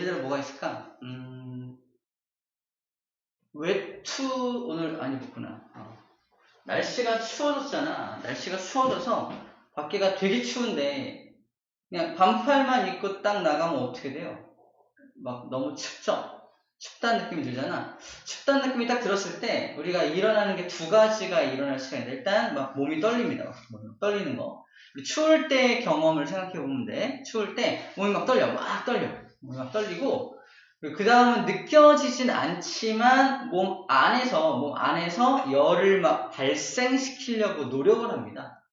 들어 뭐가 있을까? 외투 오늘 아니 그렇구나. 날씨가 추워졌잖아. 날씨가 추워져서 밖에가 되게 추운데 그냥 반팔만 입고 딱 나가면 어떻게 돼요? 막 너무 춥죠? 춥다는 느낌이 들잖아. 춥다는 느낌이 딱 들었을 때 우리가 일어나는 게 두 가지가 일어날 수가 있는데 일단 막 몸이 떨립니다. 떨리는 거. 추울 때 경험을 생각해 보면 돼. 추울 때 몸이 막 떨려. 몸이 막 떨리고 그 다음은 느껴지진 않지만 몸 안에서 열을 막 발생시키려고 노력을 합니다.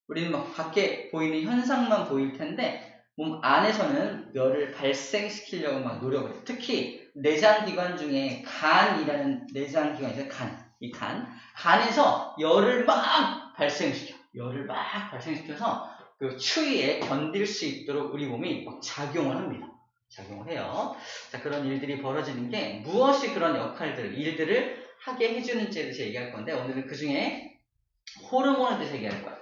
우리는 막 밖에 보이는 현상만 보일 텐데 몸 안에서는 열을 발생시키려고 막 노력을 해요. 특히 내장기관 중에 간이라는 내장기관이 있어요. 간에서 열을 막 발생시켜. 열을 막 발생시켜서 그 추위에 견딜 수 있도록 우리 몸이 막 작용을 합니다. 작용을 해요. 자, 그런 일들이 벌어지는 게 무엇이 그런 일들을 하게 해주는지에 대해서 얘기할 건데 오늘은 그 중에 호르몬에 대해서 얘기할 거예요.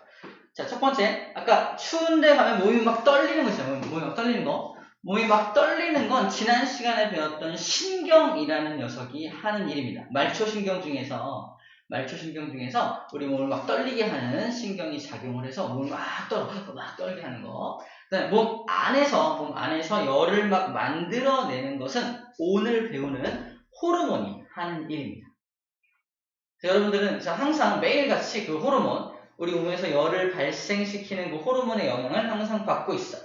자, 첫 번째, 아까 추운데 가면 몸이 막 떨리는 거 있잖아요. 몸이 막 떨리는 거. 몸이 막 떨리는 건 지난 시간에 배웠던 신경이라는 녀석이 하는 일입니다. 말초신경 중에서 우리 몸을 막 떨리게 하는 신경이 작용을 해서 몸을 막 떨게 하는 거. 그다음에 몸 안에서 열을 막 만들어내는 것은 오늘 배우는 호르몬이 하는 일입니다. 자, 여러분들은 항상 매일같이 그 호르몬, 우리 몸에서 열을 발생시키는 그 호르몬의 영향을 항상 받고 있어요.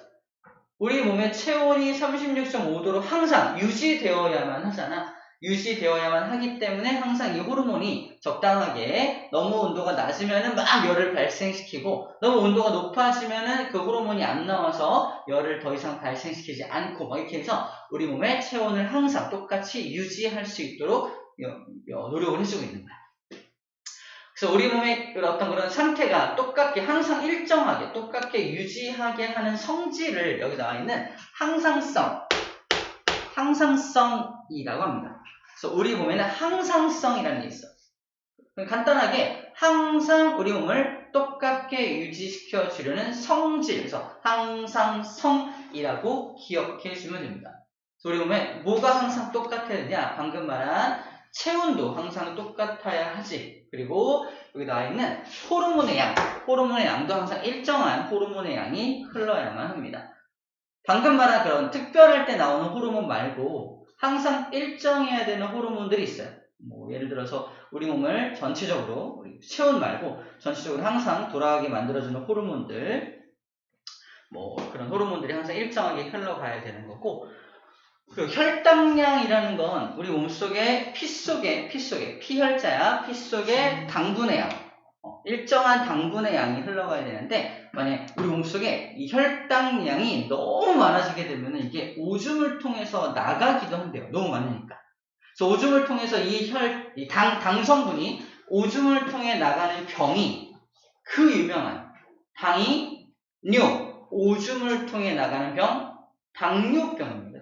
우리 몸의 체온이 36.5도로 항상 유지되어야만 하잖아. 유지되어야만 하기 때문에 항상 이 호르몬이 적당하게 너무 온도가 낮으면은 막 열을 발생시키고 너무 온도가 높아지면은 그 호르몬이 안 나와서 열을 더 이상 발생시키지 않고 막 이렇게 해서 우리 몸의 체온을 항상 똑같이 유지할 수 있도록 노력을 해주고 있는 거야. 그래서 우리 몸의 어떤 그런 상태가 똑같게 항상 일정하게 똑같게 유지하게 하는 성질을 여기 나와 있는 항상성이라고 합니다. 그래서 우리 몸에는 항상성이라는 게 있어. 간단하게 항상 우리 몸을 똑같게 유지시켜 주려는 성질, 그래서 항상성이라고 기억해 주면 됩니다. 그래서 우리 몸에 뭐가 항상 똑같아야 되냐? 방금 말한 체온도 항상 똑같아야 하지. 그리고 여기 나와 있는 호르몬의 양도 항상 일정한 호르몬의 양이 흘러야만 합니다. 방금 말한 그런 특별할 때 나오는 호르몬 말고 항상 일정해야 되는 호르몬들이 있어요. 뭐 예를 들어서 우리 몸을 전체적으로 체온 말고 전체적으로 항상 돌아가게 만들어주는 호르몬들, 뭐 그런 호르몬들이 항상 일정하게 흘러가야 되는 거고, 그 혈당량이라는 건 우리 몸속에 피혈자야. 피 속에 당분의 양, 일정한 당분의 양이 흘러가야 되는데 만약 우리 몸속에 이 혈당량이 너무 많아지게 되면 이게 오줌을 통해서 나가기도 한대요. 너무 많으니까. 그래서 오줌을 통해서 당 성분이 오줌을 통해 나가는 병이 그 유명한 오줌을 통해 나가는 병, 당뇨병입니다.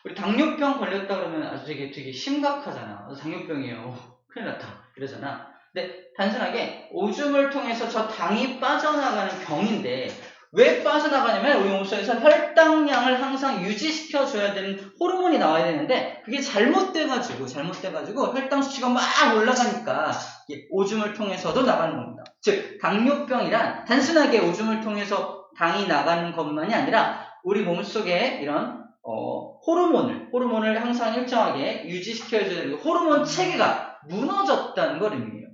우리 당뇨병 걸렸다 그러면 아주 되게 심각하잖아. 당뇨병이에요. 큰일 났다. 이러잖아. 근데 단순하게 오줌을 통해서 저 당이 빠져나가는 병인데 왜 빠져나가냐면 우리 몸속에서 혈당량을 항상 유지시켜줘야 되는 호르몬이 나와야 되는데 그게 잘못돼가지고 혈당 수치가 막 올라가니까 오줌을 통해서도 나가는 겁니다. 즉 당뇨병이란 단순하게 오줌을 통해서 당이 나가는 것만이 아니라 우리 몸속에 이런 호르몬을 항상 일정하게 유지시켜줘야 되는 호르몬 체계가 무너졌다는 걸 의미해요.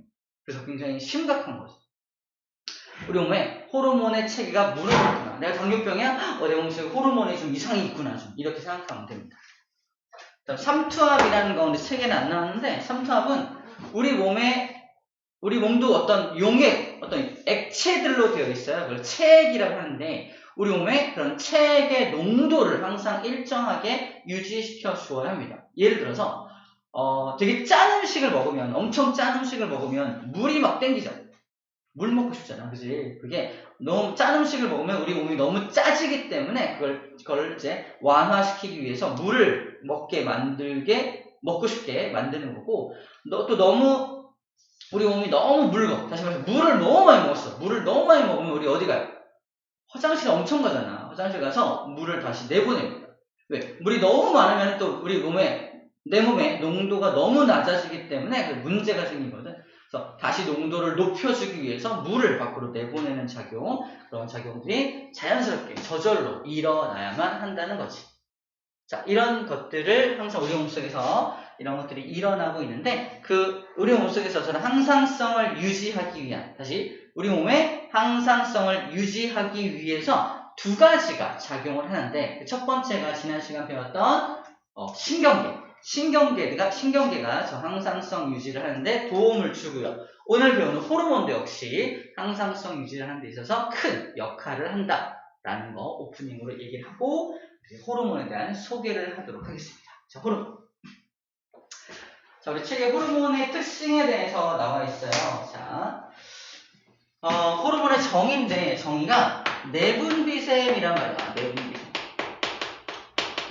그래서 굉장히 심각한 거죠. 우리 몸에 호르몬의 체계가 무너졌구나. 내가 당뇨병이야? 내 몸속에 호르몬이 좀 이상이 있구나. 좀 이렇게 생각하면 됩니다. 삼투압이라는 가운데 체계는 안 나왔는데 삼투압은 우리 몸도 어떤 액체들로 되어 있어요. 그걸 체액이라고 하는데 우리 몸에 그런 체액의 농도를 항상 일정하게 유지시켜 주어야 합니다. 예를 들어서 되게 짠 음식을 먹으면, 엄청 짠 음식을 먹으면 물이 막 땡기죠. 물 먹고 싶잖아. 그지? 그게 너무 짠 음식을 먹으면 우리 몸이 너무 짜지기 때문에 그걸 이제 완화시키기 위해서 물을 먹고 싶게 만드는 거고, 또 너무 우리 몸이 너무 다시 말해서 물을 너무 많이 먹었어. 물을 너무 많이 먹으면 우리 어디 가요? 화장실 엄청 가잖아. 화장실 가서 물을 다시 내보냅니다. 왜? 물이 너무 많으면 또 우리 내 몸에 농도가 너무 낮아지기 때문에 그 문제가 생기거든. 그래서 다시 농도를 높여주기 위해서 물을 밖으로 내보내는 작용, 그런 작용들이 자연스럽게 저절로 일어나야만 한다는 거지. 자, 이런 것들을 항상 우리 몸속에서 이런 것들이 일어나고 있는데 우리 몸속에서 저는 항상성을 유지하기 위한, 다시 우리 몸의 항상성을 유지하기 위해서 두 가지가 작용을 하는데, 첫 번째가 지난 시간 배웠던 신경계가 저 항상성 유지를 하는데 도움을 주고요. 오늘 배우는 호르몬도 역시 항상성 유지를 하는 데 있어서 큰 역할을 한다라는 거 오프닝으로 얘기를 하고 호르몬에 대한 소개를 하도록 하겠습니다. 자, 호르몬. 자, 우리 책에 호르몬의 특징에 대해서 나와 있어요. 자, 호르몬의 정의인데 정의가 내분비샘이란 말이야.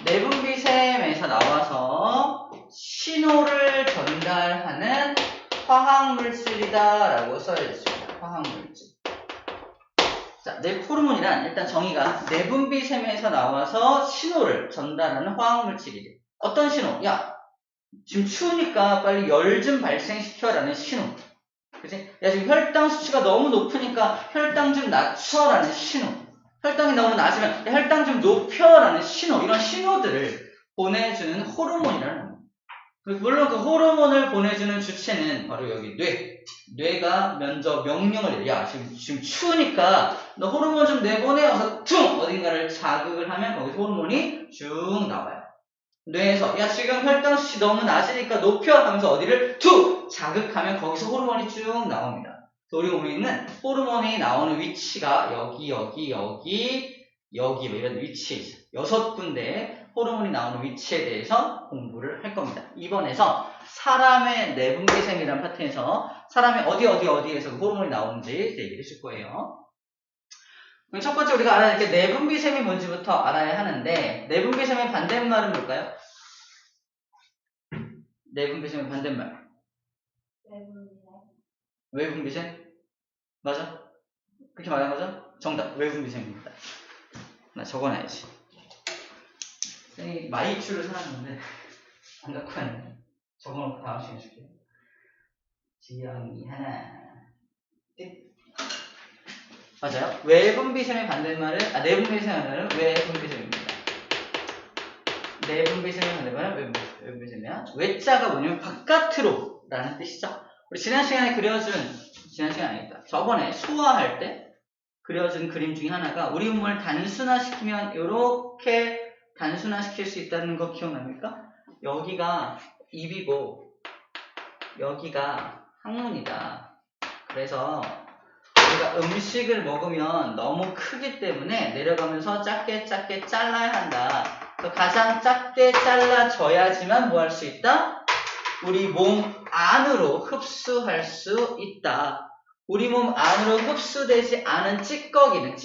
내분비샘에서 나와서 신호를 전달하는 화학물질이다라고 써있습니다. 화학물질. 자, 호르몬이란 일단 정의가 내분비샘에서 나와서 신호를 전달하는 화학물질이래. 어떤 신호? 야, 지금 추우니까 빨리 열 좀 발생시켜라는 신호. 그치? 야, 지금 혈당 수치가 너무 높으니까 혈당 좀 낮춰라는 신호. 혈당이 너무 낮으면 야, 혈당 좀 높여라는 신호. 이런 신호들을 보내주는 호르몬이라는 겁니다. 물론 그 호르몬을 보내주는 주체는 바로 여기 뇌가 먼저 명령을 해요. 야, 지금 추우니까 너 호르몬 좀 내보내. 와서 퉁! 어딘가를 자극을 하면 거기서 호르몬이 쭉 나와요. 뇌에서 야, 지금 혈당 수치 너무 낮으니까 높여 하면서 어디를 툭! 자극하면 거기서 호르몬이 쭉 나옵니다. 우리 몸에 있는 호르몬이 나오는 위치가 여기 이런 위치 6군데 호르몬이 나오는 위치에 대해서 공부를 할 겁니다. 이번에서 사람의 내분비샘이라는 파트에서 사람의 어디에서 호르몬이 나오는지 얘기를 해줄 거예요. 그럼 첫 번째 우리가 알아야 할 게 내분비샘이 뭔지부터 알아야 하는데, 내분비샘의 반대말은 뭘까요? 내분비샘의 반대말. 외분비샘? 맞아? 그렇게 말하는 거죠? 정답. 외분비샘입니다. 나 적어놔야지. 쌤이 마이쮸를 사놨는데 안 갖고 왔네. 적어놓고 다음 시간에 줄게요. 지영이 하나 맞아요? 외분비샘의 반대말은 내분비샘의 반대말은 외분비샘입니다. 내분비샘의 반대말은 외분비샘이야. 외자가 뭐냐면 바깥으로 라는 뜻이죠. 우리 지난 시간에 아니겠다. 저번에 소화할 때 그려준 그림 중에 하나가 우리 몸을 단순화시키면 이렇게 단순화시킬 수 있다는 거 기억납니까? 여기가 입이고 여기가 항문이다. 그래서 우리가 음식을 먹으면 너무 크기 때문에 내려가면서 작게 잘라야 한다. 그래서 가장 작게 잘라져야지만 뭐 할 수 있다? 우리 몸 안으로 흡수할 수 있다. 우리 몸 안으로 흡수되지 않은 찌꺼기는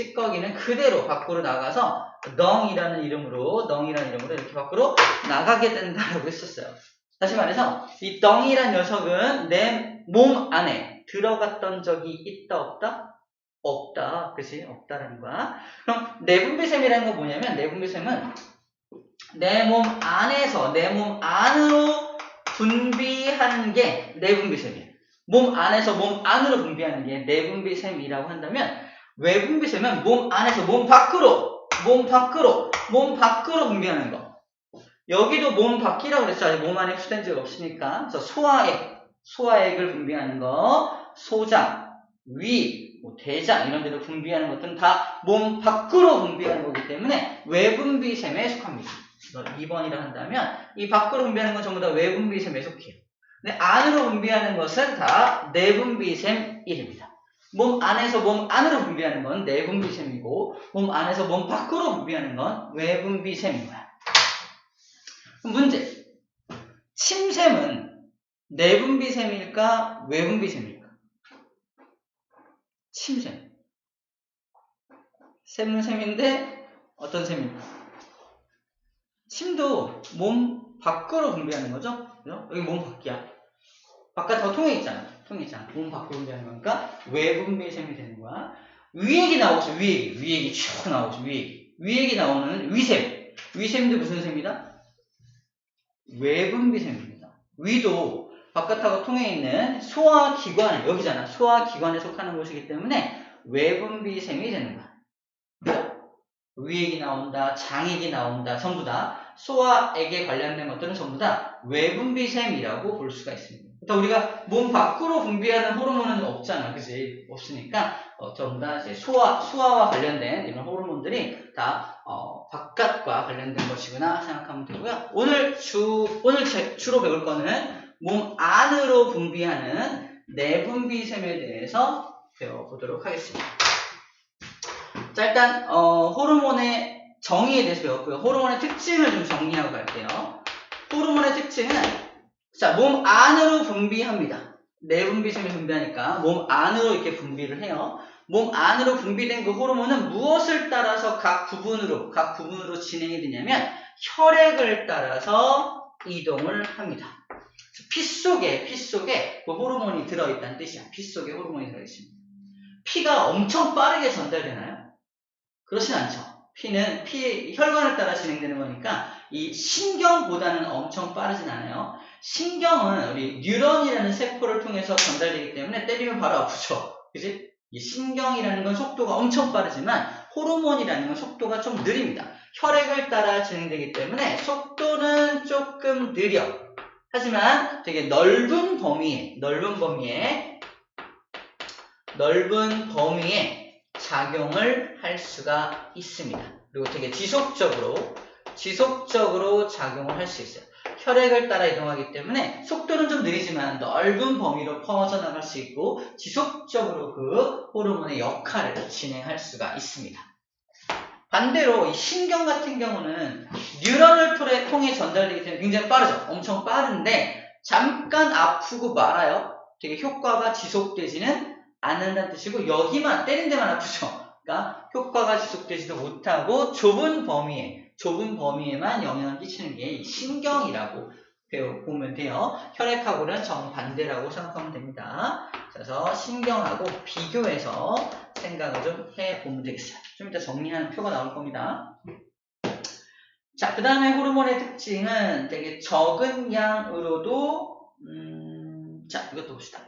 그대로 밖으로 나가서 넝이라는 이름으로 이렇게 밖으로 나가게 된다라고 했었어요. 다시 말해서 이 덩이란 녀석은 내 몸 안에 들어갔던 적이 있다 없다? 없다. 그치? 없다라는 거야. 그럼 내분비샘이라는 건 뭐냐면 내분비샘은 내 몸 안으로 분비하는 게 내분비샘이에요. 몸 안에서 몸 안으로 분비하는 게 내분비샘이라고 한다면 외분비샘은 몸 안에서 몸 밖으로 분비하는 거. 여기도 몸 밖이라고 그랬죠. 몸 안에 흡수된 적이 없으니까. 그래서 소화액을 분비하는 거, 소장, 위, 대장 이런 데로 분비하는 것들은 다 몸 밖으로 분비하는 거기 때문에 외분비샘에 속합니다. 2번이라 한다면 이 밖으로 분비하는 건 전부 다 외분비샘에 속해요. 근데 안으로 분비하는 것은 다 내분비샘 1입니다. 몸 안에서 몸 안으로 분비하는 건 내분비샘이고 몸 안에서 몸 밖으로 분비하는 건 외분비샘인 거야. 문제. 침샘은 내분비샘일까? 외분비샘일까? 침샘. 샘은 샘인데 어떤 샘일까? 침도 몸 밖으로 분비하는 거죠? 여기 몸 밖이야. 바깥에 통에 있잖아. 몸 밖으로 분비하는 거니까 외분비샘이 되는 거야. 위액이 나오죠. 위액이 쭉 나오죠. 위액이 나오는 위샘. 위샘도 무슨 셈이다? 외분비샘입니다. 위도 바깥하고 통해 있는 소화기관, 여기잖아. 소화기관에 속하는 곳이기 때문에 외분비샘이 되는 거야. 그죠? 위액이 나온다, 장액이 나온다, 전부 다 소화액에 관련된 것들은 전부 다 외분비샘이라고 볼 수가 있습니다. 그러니까 우리가 몸 밖으로 분비하는 호르몬은 없잖아, 그지? 없으니까 전부 다 이제 소화와 관련된 이런 호르몬들이 다 바깥과 관련된 것이구나 생각하면 되고요. 오늘 주로 배울 거는 몸 안으로 분비하는 내분비샘에 대해서 배워보도록 하겠습니다. 자, 일단 호르몬의 정의에 대해서 배웠고요. 호르몬의 특징을 좀 정리하고 갈게요. 호르몬의 특징은 자, 몸 안으로 분비합니다. 내분비샘이 분비하니까 몸 안으로 이렇게 분비를 해요. 몸 안으로 분비된 그 호르몬은 무엇을 따라서 각 부분으로 진행이 되냐면 혈액을 따라서 이동을 합니다. 피 속에 그 호르몬이 들어있다는 뜻이야. 피 속에 호르몬이 들어있습니다. 피가 엄청 빠르게 전달되나요? 그렇진 않죠. 피는 혈관을 따라 진행되는 거니까 이 신경보다는 엄청 빠르진 않아요. 신경은 우리 뉴런이라는 세포를 통해서 전달되기 때문에 때리면 바로 아프죠. 그지? 이 신경이라는 건 속도가 엄청 빠르지만 호르몬이라는 건 속도가 좀 느립니다. 혈액을 따라 진행되기 때문에 속도는 조금 느려. 하지만 되게 넓은 범위에 작용을 할 수가 있습니다. 그리고 되게 지속적으로 작용을 할 수 있어요. 혈액을 따라 이동하기 때문에 속도는 좀 느리지만 넓은 범위로 퍼져나갈 수 있고 지속적으로 그 호르몬의 역할을 진행할 수가 있습니다. 반대로 이 신경 같은 경우는 뉴런을 통해 전달되기 때문에 굉장히 빠르죠. 엄청 빠른데 잠깐 아프고 말아요. 되게 효과가 지속되지는 않는다는 뜻이고 여기만 때린 데만 아프죠. 그러니까 효과가 지속되지도 못하고 좁은 범위에만 영향을 끼치는 게 신경이라고 보면 돼요. 혈액하고는 정반대라고 생각하면 됩니다. 그래서 신경하고 비교해서 생각을 좀 해보면 되겠어요. 좀 이따 정리하는 표가 나올 겁니다. 자, 그 다음에 호르몬의 특징은 되게 적은 양으로도 자, 이것도 봅시다.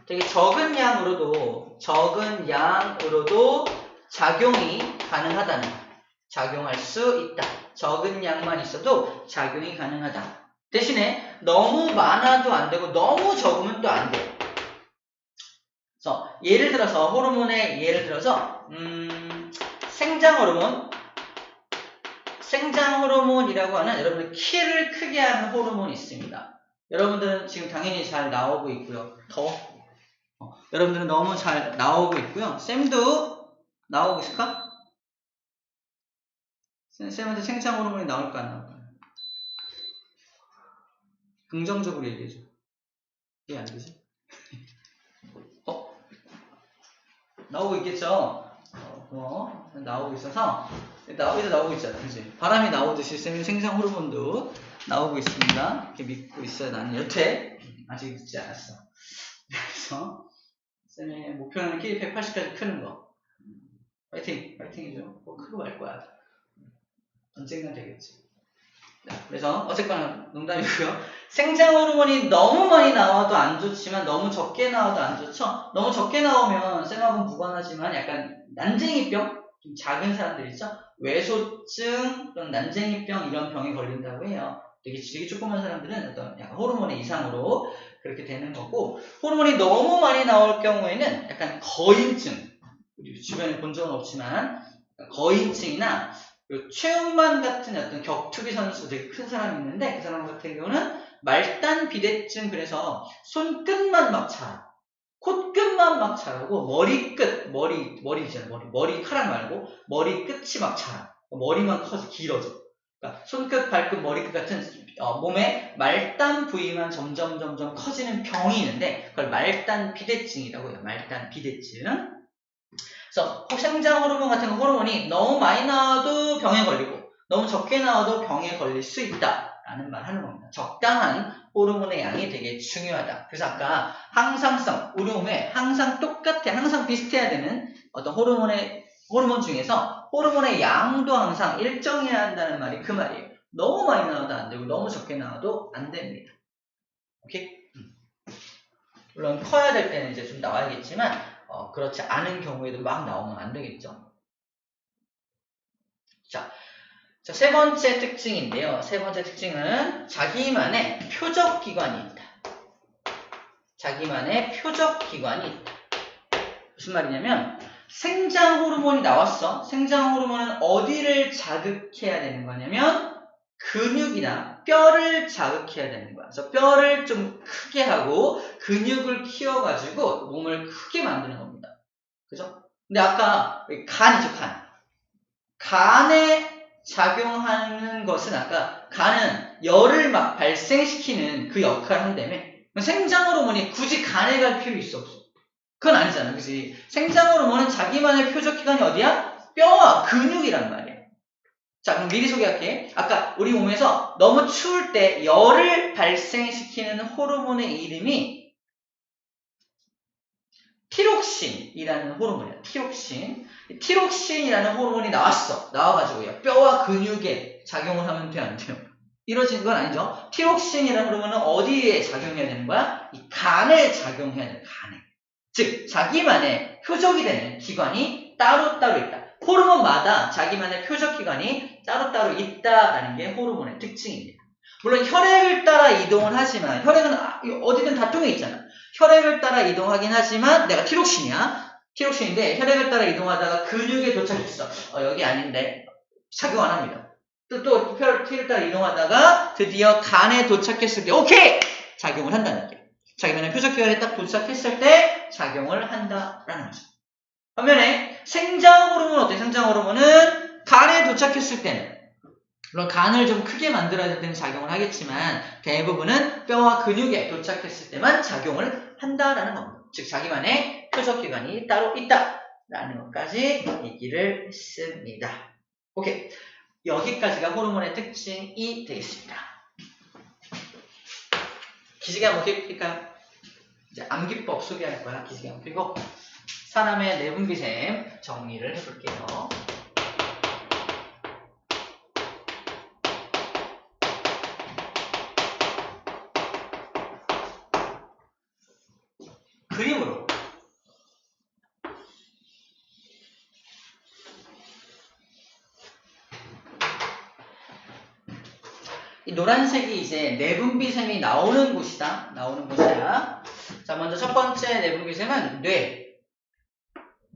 되게 적은 양으로도 작용이 가능하다는 거. 작용할 수 있다. 적은 양만 있어도 작용이 가능하다. 대신에 너무 많아도 안 되고 너무 적으면 또 안 돼요. 그래서 예를 들어서 생장 호르몬이라고 하는 여러분들 키를 크게 하는 호르몬이 있습니다. 여러분들은 지금 당연히 잘 나오고 있고요. 여러분들은 너무 잘 나오고 있고요. 쌤도 나오고 있을까? 쌤한테 생장 호르몬이 나올까 안 나올까? 긍정적으로 얘기해줘. 왜 안 되지? 나오고 있겠죠? 나오고 있어서 나오고 있잖아, 그치? 바람이 나오듯이 쌤의 생장 호르몬도 나오고 있습니다. 이렇게 믿고 있어요. 나는 여태 아직 늦지 않았어. 그래서 쌤의 목표는 키 180까지 크는 거. 파이팅이죠. 꼭 크고 말 거야. 언젠간 되겠지. 그래서 어쨌거나 농담이고요. 생장 호르몬이 너무 많이 나와도 안 좋지만 너무 적게 나와도 안 좋죠. 너무 적게 나오면 쌤하고는 무관하지만 약간 난쟁이병, 좀 작은 사람들 있죠. 외소증 또는 난쟁이병 이런 병에 걸린다고 해요. 되게 조그만 사람들은 어떤 약간 호르몬의 이상으로 그렇게 되는 거고, 호르몬이 너무 많이 나올 경우에는 약간 거인증, 우리 주변에 본 적은 없지만 거인증이나 최웅만 같은 어떤 격투기 선수 되게 큰 사람이 있는데 그 사람 같은 경우는 말단 비대증, 그래서 손끝만 막 자라, 콧끝만 막 자라고 머리끝, 머리카락 말고 머리끝이 막 자라, 머리만 커서 길어져. 그러니까 손끝, 발끝, 머리끝 같은 몸의 말단 부위만 점점 커지는 병이 있는데 그걸 말단 비대증이라고 해요. 말단 비대증. 그래서 생장 호르몬 같은 호르몬이 너무 많이 나와도 병에 걸리고 너무 적게 나와도 병에 걸릴 수 있다라는 말 하는 겁니다. 적당한 호르몬의 양이 되게 중요하다. 그래서 아까 항상성, 우리 몸에 항상 똑같아, 항상 비슷해야 되는 어떤 호르몬의 호르몬 중에서 호르몬의 양도 항상 일정해야 한다는 말이 그 말이에요. 너무 많이 나와도 안 되고 너무 적게 나와도 안 됩니다. 오케이? 물론 커야 될 때는 이제 좀 나와야겠지만 그렇지 않은 경우에도 막 나오면 안 되겠죠. 자, 세 번째 특징인데요. 세 번째 특징은 자기만의 표적 기관이 있다. 자기만의 표적 기관이 있다. 무슨 말이냐면 생장 호르몬이 나왔어. 생장 호르몬은 어디를 자극해야 되는 거냐면 근육이나 뼈를 자극해야 되는 거야. 그래서 뼈를 좀 크게 하고 근육을 키워가지고 몸을 크게 만드는 겁니다. 그죠? 근데 아까 간이죠, 간. 간에 작용하는 것은 아까 간은 열을 막 발생시키는 그 역할을 한다며. 생장 호르몬이 굳이 간에 갈 필요 있어 없어? 그건 아니잖아, 그치? 생장 호르몬은 자기만의 표적 기관이 어디야? 뼈와 근육이란 말이야. 자, 그럼 미리 소개할게. 아까 우리 몸에서 너무 추울 때 열을 발생시키는 호르몬의 이름이 티록신이라는 호르몬이야. 티록신이라는 호르몬이 나와가지고요. 뼈와 근육에 작용을 하면 돼, 안 돼요? 이루어지는 건 아니죠. 티록신이라는 호르몬은 어디에 작용해야 되는 거야? 이 간에 작용해야 돼, 간에. 즉, 자기만의 표적이 되는 기관이 따로따로 있다. 호르몬마다 자기만의 표적 기관이 따로따로 있다라는 게 호르몬의 특징입니다. 물론 혈액을 따라 이동을 하지만 혈액은 어디든 다 통해 있잖아. 혈액을 따라 이동하긴 하지만 내가 티록신인데 혈액을 따라 이동하다가 근육에 도착했어. 여기 아닌데 작용 안 합니다. 또 혈액을 따라 이동하다가 드디어 간에 도착했을 때 오케이! 작용을 한다는 게. 자기만의 표적 기관에 딱 도착했을 때 작용을 한다라는 거죠. 반면에 생장 호르몬은 어때요? 생장 호르몬은 간에 도착했을 때는 물론 간을 좀 크게 만들어야 될 때는 작용을 하겠지만 대부분은 뼈와 근육에 도착했을 때만 작용을 한다라는 겁니다. 즉 자기만의 표적 기관이 따로 있다라는 것까지 얘기를 했습니다. 오케이, 여기까지가 호르몬의 특징이 되겠습니다. 기지개 한번 펴볼까요? 이제 암기법 소개할 거야. 기지개 한번 펴고 사람의 내분비샘 정리를 해볼게요. 그림으로 이 노란색이 이제 내분비샘이 나오는 곳이다. 자, 먼저 첫 번째 내분비샘은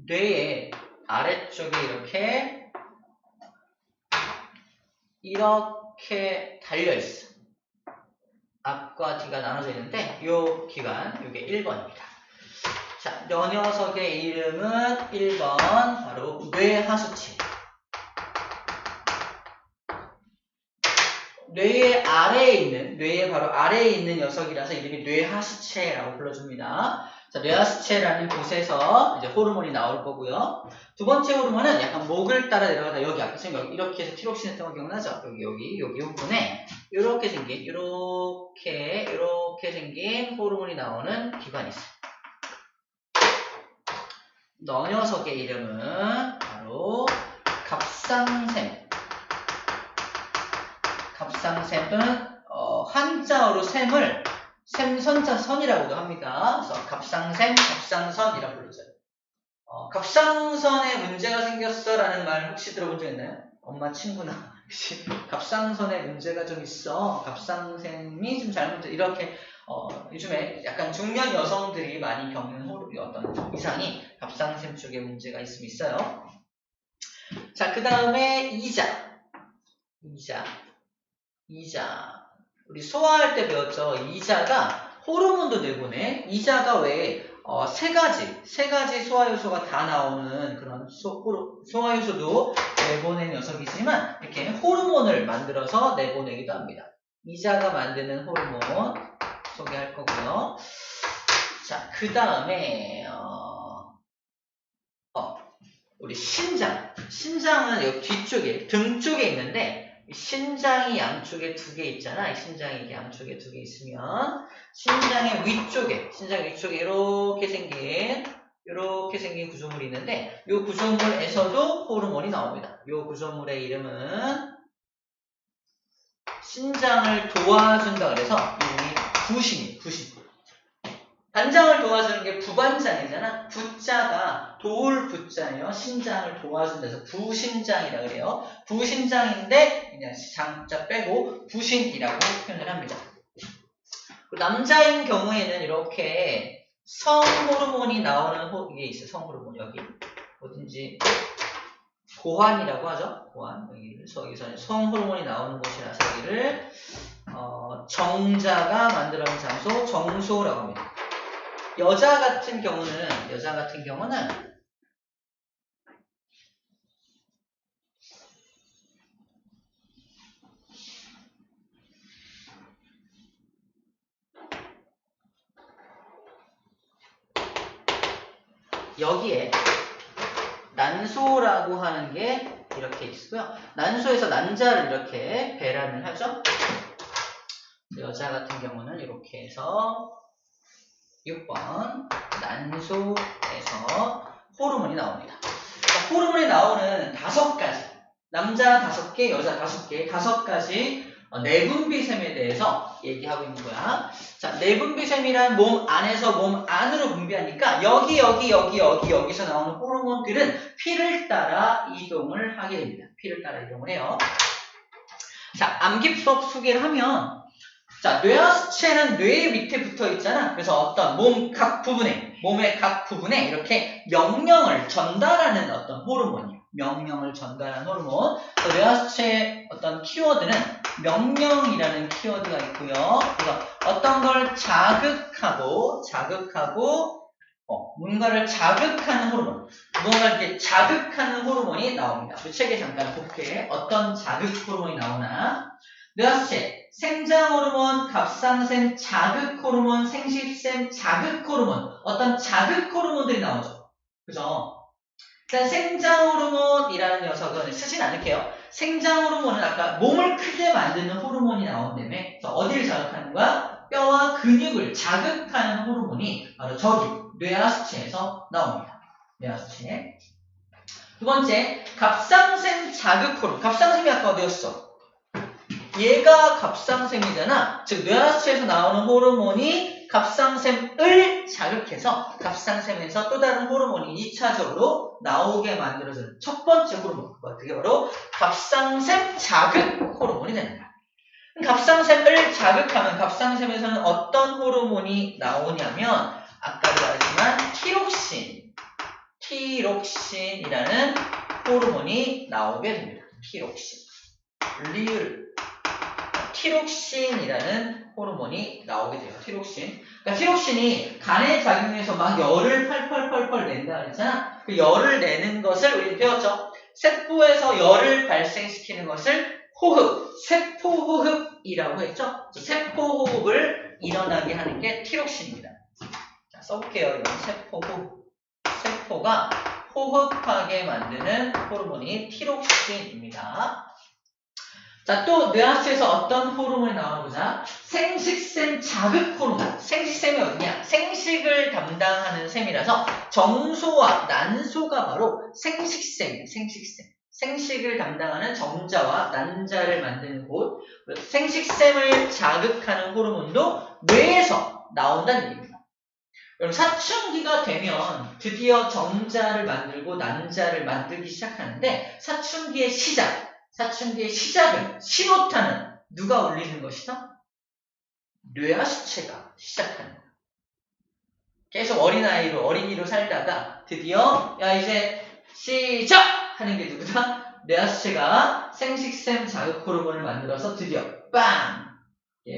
뇌의 아래쪽에 이렇게 달려있어. 앞과 뒤가 나눠져 있는데 이 기관, 이게 1번입니다. 자, 이 녀석의 이름은 1번 바로 뇌하수체. 뇌의 바로 아래에 있는 녀석이라서 이름이 뇌하수체라고 불러줍니다. 자, 뇌하수체라는 곳에서 이제 호르몬이 나올 거고요. 두 번째 호르몬은 약간 목을 따라 내려가다 여기 앞에 생긴 이렇게 해서 티록신 했던 거 기억나죠? 여기 부분에 이렇게 생긴 호르몬이 나오는 기관이 있어요. 이 녀석의 이름은 바로 갑상샘 또는 한자어로 샘을 샘선자선이라고도 합니다. 그래서 갑상선이라고 불러줘요. 갑상선에 문제가 생겼어라는 말 혹시 들어본 적 있나요? 엄마 친구나 갑상선에 문제가 좀 있어. 갑상샘이 좀 잘못돼. 이렇게 요즘에 약간 중년 여성들이 많이 겪는 어떤 이상이 갑상샘 쪽에 문제가 있으면 있어요. 자, 그 다음에 이자. 우리 소화할 때 배웠죠? 이자가 호르몬도 내보내. 이자가 왜 세 가지 소화효소가 다 나오는 그런 소화효소도 내보내는 녀석이지만 이렇게 호르몬을 만들어서 내보내기도 합니다. 이자가 만드는 호르몬 소개할 거고요. 자, 그 다음에 우리 신장은 여기 뒤쪽에 등 쪽에 있는데 신장이 양쪽에 2개 있잖아. 이 신장이 양쪽에 2개 있으면 신장의 위쪽에 이렇게 생긴 이렇게 생긴 구조물이 있는데 이 구조물에서도 호르몬이 나옵니다. 이 구조물의 이름은 신장을 도와준다 그래서 이름이 부신이에요. 부신. 반장을 도와주는 게 부반장이잖아. 부자가 도울 부자예요. 신장을 도와준다 해서 부신장이라 그래요. 부신장인데 그냥 장자 빼고 부신이라고 표현을 합니다. 남자인 경우에는 이렇게 성호르몬이 나오는 이게 있어요. 성호르몬 여기 어딘지 고환이라고 하죠. 고환 여기서 성호르몬이 나오는 곳이라서 여기를 정자가 만들어낸 장소 정소라고 합니다. 여자 같은 경우는 여기에 난소라고 하는 게 이렇게 있고요. 난소에서 난자를 이렇게 배란을 하죠. 여자 같은 경우는 이렇게 해서 6번 난소에서 호르몬이 나옵니다. 호르몬이 나오는 5가지 남자 5개, 여자 5개 5가지 내분비샘에 대해서 얘기하고 있는 거야. 자, 내분비샘이란 몸 안에서 몸 안으로 분비하니까 여기서 나오는 호르몬들은 피를 따라 이동을 하게 됩니다. 피를 따라 이동을 해요. 자, 암기법 소개를 하면 자, 뇌하수체는 뇌 밑에 붙어 있잖아. 그래서 어떤 몸의 각 부분에 이렇게 명령을 전달하는 어떤 호르몬이에요. 명령을 전달하는 호르몬. 뇌하수체의 어떤 키워드는 명령이라는 키워드가 있고요. 그래서 어떤 걸 자극하고 뭔가를 자극하는 호르몬, 무언가를 이렇게 자극하는 호르몬이 나옵니다. 우리 책에 잠깐 볼게. 어떤 자극 호르몬이 나오나. 뇌하수체 생장호르몬, 갑상샘 자극호르몬, 생식샘 자극호르몬, 어떤 자극호르몬들이 나오죠. 그죠? 일단 생장호르몬이라는 녀석은 쓰진 않을게요. 생장호르몬은 아까 몸을 크게 만드는 호르몬이 나온다며 어디를 자극하는 거야? 뼈와 근육을 자극하는 호르몬이 바로 저기 뇌하수체에서 나옵니다. 뇌하수체. 두 번째, 갑상샘 자극호르몬. 갑상샘이 아까 어디였어? 얘가 갑상샘이잖아. 즉 뇌하수체에서 나오는 호르몬이 갑상샘을 자극해서 갑상샘에서 또 다른 호르몬이 2차적으로 나오게 만들어주는 첫 번째 호르몬. 그게 바로 갑상샘 자극 호르몬이 되는 거야. 갑상샘을 자극하면 갑상샘에서는 어떤 호르몬이 나오냐면 아까도 말했지만 티록신이라는 호르몬이 나오게 됩니다. 티록신이라는 호르몬이 나오게 돼요. 티록신. 그러니까 티록신이 간에 작용해서 막 열을 펄펄 낸다 그랬잖아. 그 열을 내는 것을 우리 배웠죠. 세포에서 열을 발생시키는 것을 호흡, 세포호흡이라고 했죠. 세포호흡을 일어나게 하는 게 티록신입니다. 자, 써볼게요. 이건 세포호흡. 세포가 호흡하게 만드는 호르몬이 티록신입니다. 자, 또 뇌하수체에서 어떤 호르몬이 나오나 보자. 생식샘 자극 호르몬. 생식샘이 어디냐? 생식을 담당하는 셈이라서 정소와 난소가 바로 생식샘이에요. 생식을 담당하는 정자와 난자를 만드는 곳. 생식샘을 자극하는 호르몬도 뇌에서 나온다는 얘기입니다. 그럼 사춘기가 되면 드디어 정자를 만들고 난자를 만들기 시작하는데 사춘기의 시작은 신호탄은 누가 울리는 것이다? 뇌하수체가 시작하는 거야. 계속 어린이로 살다가 드디어 야 이제 시작! 하는 게 누구다? 뇌하수체가 생식샘 자극 호르몬을 만들어서 드디어 빵!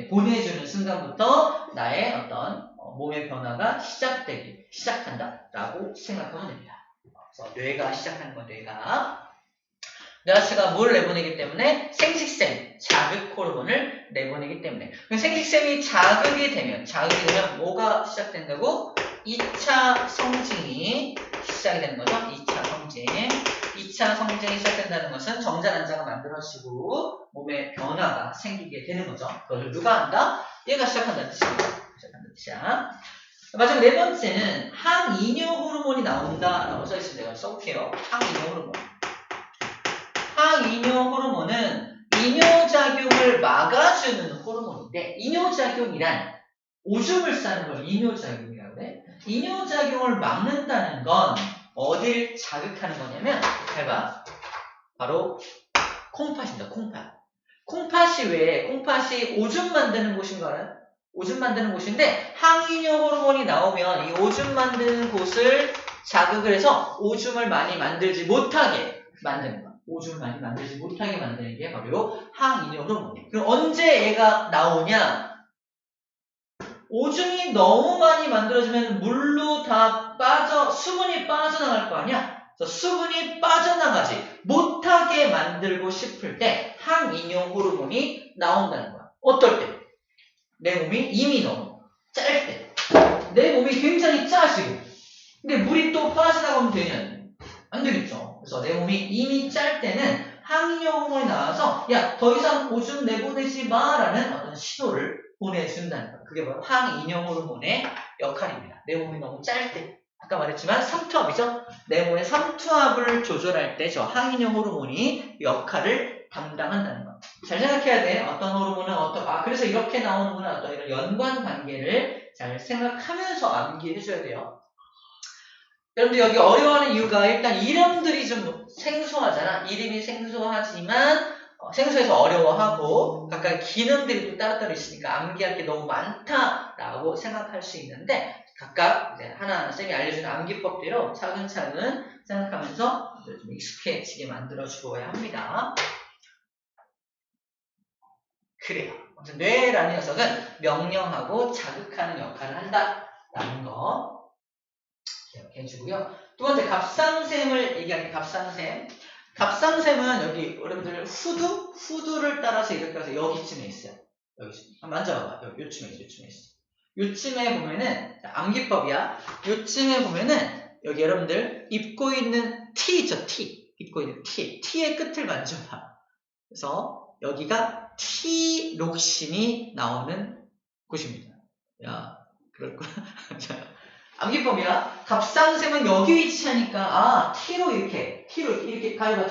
보내주는 순간부터 나의 어떤 몸의 변화가 시작한다 라고 생각하면 됩니다. 그래서 뇌가 시작하는 건 뇌하수체가 뭘 내보내기 때문에 생식샘 자극 호르몬을 내보내기 때문에 생식샘이 자극이 되면 뭐가 시작된다고? 2차 성징이 시작이 되는 거죠. 2차 성징이 시작된다는 것은 정자 난자가 만들어지고 몸의 변화가 생기게 되는 거죠. 그것을 누가 한다? 얘가 시작한다는 뜻이야. 마지막 네 번째는 항이뇨 호르몬이 나온다라고 써있습니다. 이걸 써볼게요. 항이뇨 호르몬. 항이뇨 호르몬은 이뇨작용을 막아주는 호르몬인데, 이뇨작용이란 오줌을 싸는 걸 이뇨작용이라고 해. 이뇨작용을 막는다는 건 어딜 자극하는 거냐면, 잘 봐. 바로 콩팥입니다. 콩팥. 콩팥이 왜? 콩팥이 오줌 만드는 곳인 거 알아요? 오줌 만드는 곳인데, 항이뇨 호르몬이 나오면 이 오줌 만드는 곳을 자극을 해서 오줌을 많이 만들지 못하게 만드는 거야. 오줌을 많이 만들지 못하게 만드는 게 바로 항이뇨 호르몬이에요. 그럼 언제 얘가 나오냐? 오줌이 너무 많이 만들어지면 물로 다 수분이 빠져나갈 거 아니야? 그래서 수분이 빠져나가지 못하게 만들고 싶을 때 항이뇨 호르몬이 나온다는 거야. 어떨 때? 내 몸이 이미 너무 짤 때. 내 몸이 굉장히 짜지고 근데 물이 또 빠져나가면 되냐? 안 되겠죠. 그래서 내 몸이 이미 짤 때는 항이뇨 호르몬이 나와서 야, 더 이상 오줌 내보내지 마라는 어떤 신호를 보내준다는 거예요. 그게 바로 항이뇨 호르몬의 역할입니다. 내 몸이 너무 짤 때. 아까 말했지만 삼투압이죠. 내 몸의 삼투압을 조절할 때 저 항이뇨 호르몬이 역할을 담당한다는 거. 잘 생각해야 돼. 어떤 호르몬은 그래서 이렇게 나오는구나. 어떤 이런 연관 관계를 잘 생각하면서 암기해줘야 돼요. 여러분들 여기 어려워하는 이유가 일단 이름들이 좀 생소하잖아. 이름이 생소하지만 생소해서 어려워하고 각각 기능들이 또 따로따로 있으니까 암기할 게 너무 많다라고 생각할 수 있는데 각각 이제 하나하나 쌤이 알려주는 암기법대로 차근차근 생각하면서 좀 익숙해지게 만들어주어야 합니다. 그래요. 뇌라는 녀석은 명령하고 자극하는 역할을 한다라는 거 기억해주고요. 두 번째 갑상샘을 얘기하는 갑상샘. 갑상샘은 여기 여러분들 후두를 따라서 이렇게 해서 여기쯤에 있어요. 여기쯤. 한번 만져봐봐. 요쯤에 있어. 요쯤에 보면은 암기법이야. 요쯤에 보면은 여기 여러분들 입고 있는 티 있죠. 입고 있는 티의 끝을 만져봐. 그래서 여기가 티록신이 나오는 곳입니다. 야, 그럴까? 암기법이야. 갑상샘은 여기 위치하니까 T로 이렇게 가려봐.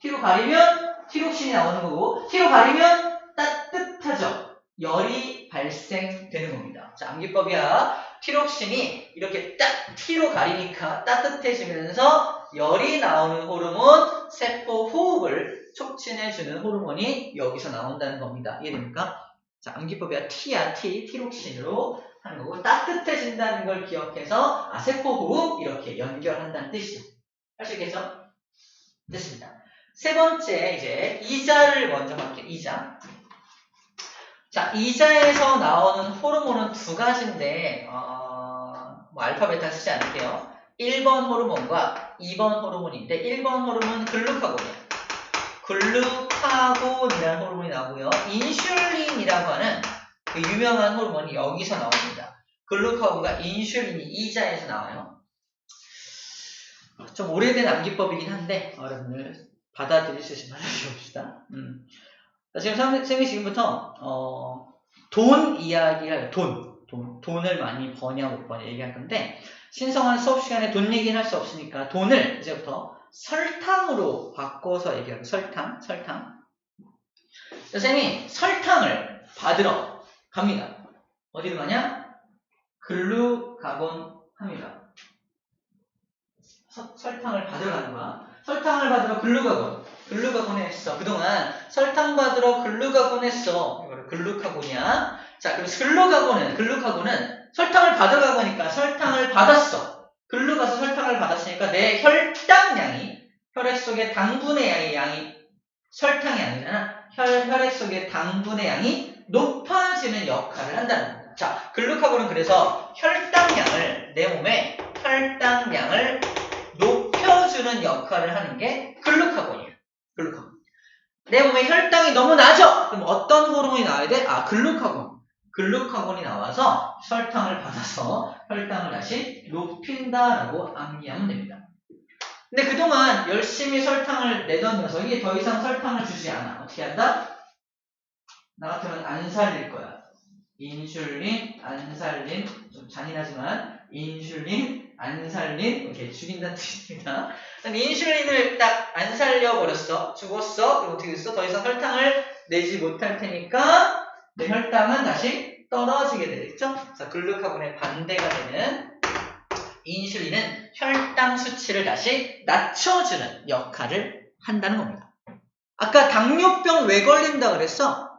T로 가리면 티록신이 나오는 거고 T로 가리면 따뜻하죠. 열이 발생되는 겁니다. 자, 암기법이야. 티록신이 이렇게 딱 T로 가리니까 따뜻해지면서 열이 나오는 호르몬, 세포 호흡을 촉진해주는 호르몬이 여기서 나온다는 겁니다. 이해됩니까? 자, 암기법이야. 티록신으로 하는 거고 따뜻해진다는 걸 기억해서 세포 호흡 이렇게 연결한다는 뜻이죠. 할 수 있겠죠? 됐습니다. 세 번째 이제 이자를 먼저 볼게요. 이자. 자, 이자에서 나오는 호르몬은 두 가지인데 알파벳 다 쓰지 않을게요. 1번 호르몬과 2번 호르몬인데 1번 호르몬은 글루카곤이에요. 글루카곤이라는 호르몬이 나오고요. 인슐린이라고 하는 그 유명한 호르몬이 여기서 나옵니다. 글루카곤과 인슐린이 이자에서 나와요. 좀 오래된 암기법이긴 한데 여러분들 받아들일 수 있으면 해봅시다. 지금 쌤이 지금부터 돈 이야기를 돈을 많이 버냐 못 버냐 얘기할 건데 신성한 수업 시간에 돈 얘기는 할 수 없으니까 돈을 이제부터 설탕으로 바꿔서 얘기하고 설탕. 쌤이 설탕을 받으러 갑니다. 어디로 가냐? 글루카곤 합니다. 설탕을 받으러 가는 거야. 설탕을 받으러 글루카곤 했어. 그동안 설탕 받으러 글루카곤 했어. 이거를 글루카곤이야. 자, 그럼 글루카곤은 설탕을 받으러 가니까 설탕을 받았어. 글루 가서 설탕을 받았으니까 내 혈당량이 혈액 속의 당분의 양이 설탕이 아니잖아. 혈액 속의 당분의 양이 높아지는 역할을 한다는 겁니다. 자, 글루카곤은 그래서 내 몸의 혈당량을 높여주는 역할을 하는 게 글루카곤이에요. 내 몸의 혈당이 너무 낮아! 그럼 어떤 호르몬이 나와야 돼? 글루카곤이 나와서 설탕을 받아서 혈당을 다시 높인다라고 암기하면 됩니다. 근데 그동안 열심히 설탕을 내던 녀석이 더 이상 설탕을 주지 않아. 어떻게 한다? 나 같으면 안 살릴 거야. 인슐린, 안살린, 좀 잔인하지만 인슐린, 안살린 이렇게 죽인다는 뜻입니다. 인슐린을 딱 안 살려버렸어. 죽었어. 그럼 어떻게 됐어? 더 이상 혈당을 내지 못할 테니까 내 혈당은 다시 떨어지게 되겠죠? 그래서 글루카곤의 반대가 되는 인슐린은 혈당 수치를 다시 낮춰주는 역할을 한다는 겁니다. 아까 당뇨병 왜 걸린다 그랬어?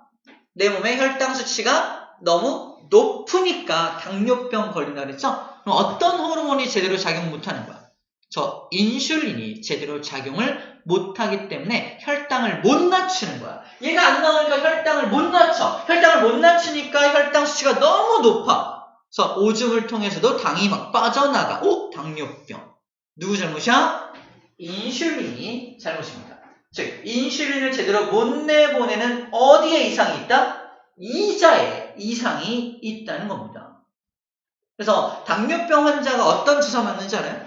내 몸의 혈당 수치가 너무 높으니까 당뇨병 걸린다 그랬죠? 그럼 어떤 호르몬이 제대로 작용 못하는 거야? 저 인슐린이 제대로 작용을 못하기 때문에 혈당을 못 낮추는 거야. 얘가 안 나오니까 혈당을 못 낮춰. 혈당을 못 낮추니까 혈당 수치가 너무 높아. 그래서 오줌을 통해서도 당이 막 빠져나가. 오! 당뇨병. 누구 잘못이야? 인슐린이 잘못입니다. 즉 인슐린을 제대로 못 내보내는 어디에 이상이 있다? 이자에 이상이 있다는 겁니다. 그래서 당뇨병 환자가 어떤 주사 맞는지 알아요?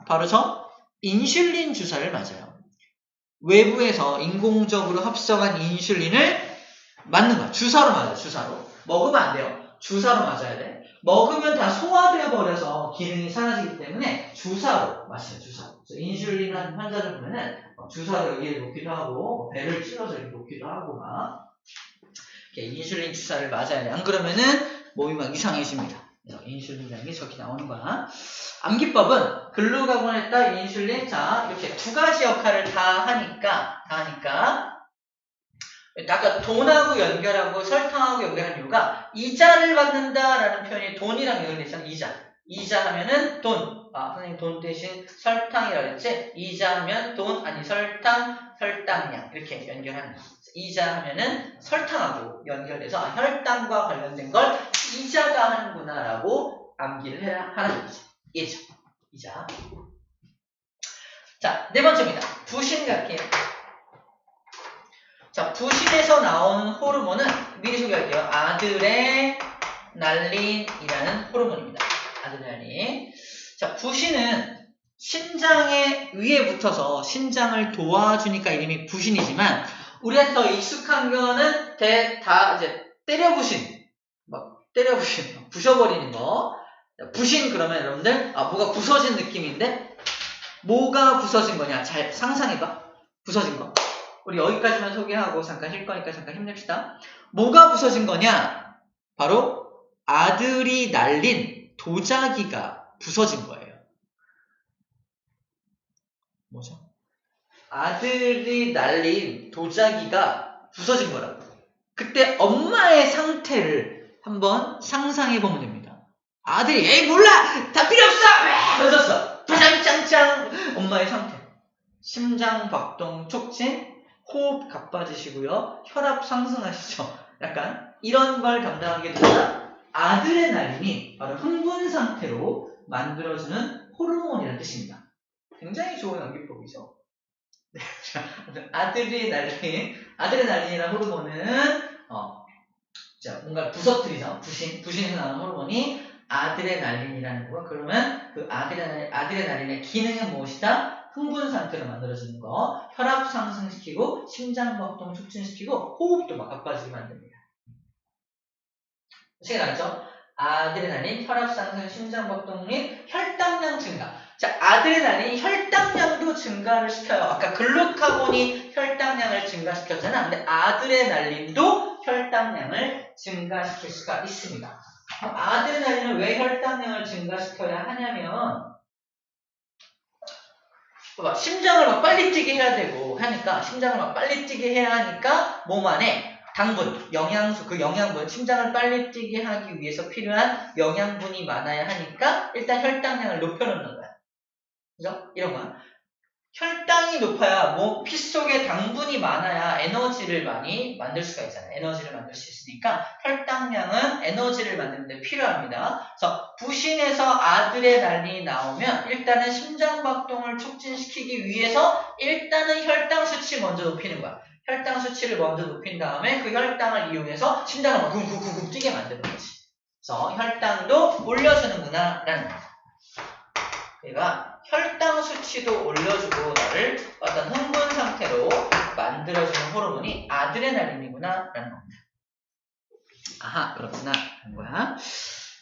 바로 저 인슐린 주사를 맞아요. 외부에서 인공적으로 합성한 인슐린을 맞는 거야. 주사로 맞아요. 주사로. 먹으면 안 돼요. 주사로 맞아야 돼. 먹으면 다 소화되어 버려서 기능이 사라지기 때문에 주사로 마셔요. 주사로. 인슐린 환자들 보면은 주사로 여기에 놓기도 하고 배를 찔러서 이렇게 놓기도 하고 막 이렇게 인슐린 주사를 맞아야 돼. 안 그러면은 몸이 막 이상해집니다. 그래서 인슐린이라는 게 저렇게 나오는 거야. 암기법은 글루카곤에다 인슐린, 자 이렇게 두 가지 역할을 다 하니까 아까 돈하고 연결하고 설탕하고 연결한 이유가 이자를 받는다라는 표현이 돈이랑 연결되잖아. 이자 하면은 돈. 선생님 돈 대신 설탕이라고 했지. 이자 하면 돈, 아니 설탕량 이렇게 연결하는 거야. 이자 하면은 설탕하고 연결돼서 혈당과 관련된 걸 이자가 하는구나라고 암기를 하는 거지. 이자. 자, 네 번째입니다. 부신 갈게요. 자, 부신에서 나오는 호르몬은 미리 소개할게요. 아드레날린이라는 호르몬입니다. 아드레날린. 자, 부신은 심장에 위에 붙어서 심장을 도와주니까 이름이 부신이지만 우리한테 더 익숙한 거는 다 이제 때려부신, 부셔버리는 거. 부신 그러면 여러분들 뭐가 부서진 느낌인데 뭐가 부서진 거냐? 잘 상상해봐. 부서진 거. 우리 여기까지만 소개하고 잠깐 쉴 거니까 잠깐 힘냅시다. 뭐가 부서진 거냐? 바로 아드리날린 도자기가 부서진 거예요. 뭐죠? 아드리날린 도자기가 부서진 거라고. 그때 엄마의 상태를 한번 상상해 보면 됩니다. 아들이 에이 몰라! 다 필요 없어! 터졌어! 파장짱짱! 엄마의 상태. 심장 박동 촉진, 호흡 가빠지시고요. 혈압 상승하시죠. 약간 이런 걸 담당하게 되면 아드레날린이 바로 흥분 상태로 만들어주는 호르몬이라는 뜻입니다. 굉장히 좋은 암기법이죠. 아드레날린이라는 호르몬은 뭔가 부서뜨리죠. 부신에서 나오는 호르몬이 아드레날린이라는 거고, 그러면 그 아드레날린의 기능은 무엇이다? 흥분 상태로 만들어지는 거, 혈압 상승시키고 심장박동 촉진시키고 호흡도 막 가빠지게 만듭니다. 시간 알았죠? 아드레날린, 혈압 상승, 심장박동 및 혈당량 증가. 자, 아드레날린이 혈당량도 증가를 시켜요. 아까 글루카곤이 혈당량을 증가시켰잖아. 근데 아드레날린도 혈당량을 증가시킬 수가 있습니다. 아드레날린은 왜 혈당량을 증가시켜야 하냐면 심장을 막 빨리 뛰게 해야 되고 하니까, 심장을 막 빨리 뛰게 해야 하니까 몸 안에 당분, 영양소, 그 영양분, 심장을 빨리 뛰게 하기 위해서 필요한 영양분이 많아야 하니까 일단 혈당량을 높여놓는 거야. 그죠? 이런 거야. 혈당이 높아야 피 속에 당분이 많아야 에너지를 많이 만들 수가 있잖아요. 에너지를 만들 수 있으니까 혈당량은 에너지를 만드는 데 필요합니다. 그래서 부신에서 아드레날린이 나오면 일단은 심장박동을 촉진시키기 위해서 일단은 혈당 수치 먼저 높이는 거야. 혈당 수치를 먼저 높인 다음에 그 혈당을 이용해서 심장을 막 쿵쿵쿵쿵 뛰게 만드는 거지. 그래서 혈당도 올려주는구나 라는 거야. 그러니까 혈당 수치도 올려주고 나를 어떤 흥분 상태로 만들어주는 호르몬이 아드레날린이구나 라는 겁니다. 아하, 그렇구나. 하는 거야.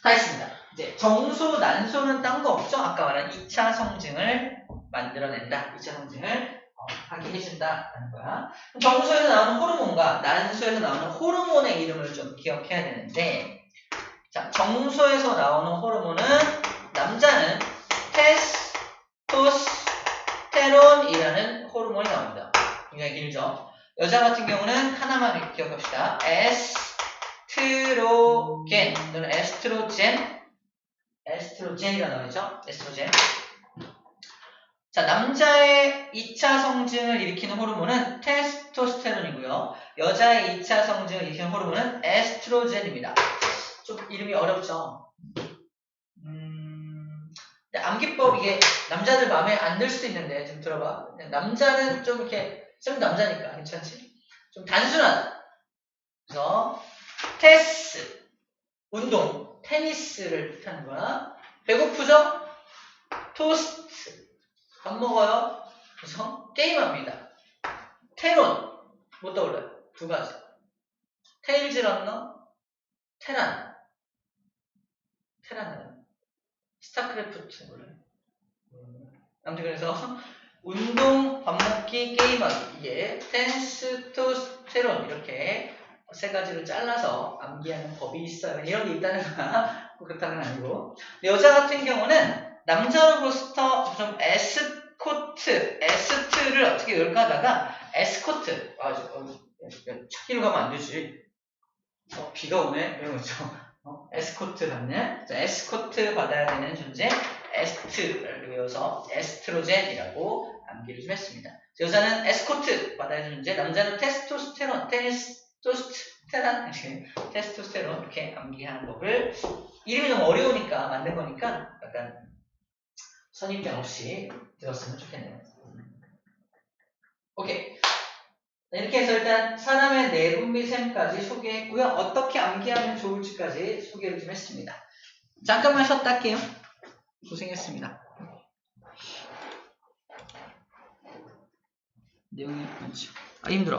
다 했습니다. 이제 정소, 난소는 딴 거 없죠? 아까 말한 2차 성징을 만들어낸다. 2차 성징을 하게 해준다. 라는 거야. 정소에서 나오는 호르몬과 난소에서 나오는 호르몬의 이름을 좀 기억해야 되는데, 자, 정소에서 나오는 호르몬은 남자는 테스토스테론이라는 호르몬이 나옵니다. 굉장히 길죠? 여자 같은 경우는 하나만 기억합시다. 에스트로겐 또는 에스트로젠이라는 말이죠. 에스트로젠. 자, 남자의 2차 성징을 일으키는 호르몬은 테스토스테론이고요. 여자의 2차 성징을 일으키는 호르몬은 에스트로젠입니다. 좀 이름이 어렵죠? 암기법 이게 남자들 마음에 안 들 수도 있는데 좀 들어봐. 남자는 좀 이렇게 좀 남자니까 괜찮지? 좀 단순하다. 그래서 테스 운동 테니스를 뜻하는 거야. 배고프죠? 토스트 밥 먹어요. 그래서 게임합니다. 테론 못 떠올려요. 두 가지. 테일즈 런너 테란은 스타크래프트 몰라요. 아무튼 그래서 운동, 밥 먹기, 게임하기 이게 테스토스테론 이렇게 세 가지로 잘라서 암기하는 법이 있어요. 이런 게 있다는 거야. 그렇다는 건 아니고. 여자 같은 경우는 남자로부터 좀 에스트를 어떻게 외울까 하다가 에스코트 찾기로 가면 안 되지. 비가 오네 이런 거죠. 에스코트 받는 에스코트 받아야 되는 존재 에스트를 외워서 에스트로젠이라고 암기를 좀 했습니다. 여자는 에스코트 받아야 되는 존재, 남자는 테스토스테론 이렇게 암기하는 법을 이름이 너무 어려우니까 만든 거니까 약간 선입견 없이 들었으면 좋겠네요. 오케이. 이렇게 해서 일단 사람의 내분비 셈까지 소개했고요. 어떻게 암기하면 좋을지까지 소개를 좀 했습니다. 잠깐만 쉬었다 할게요. 고생했습니다. 내용이 많지. 힘들어.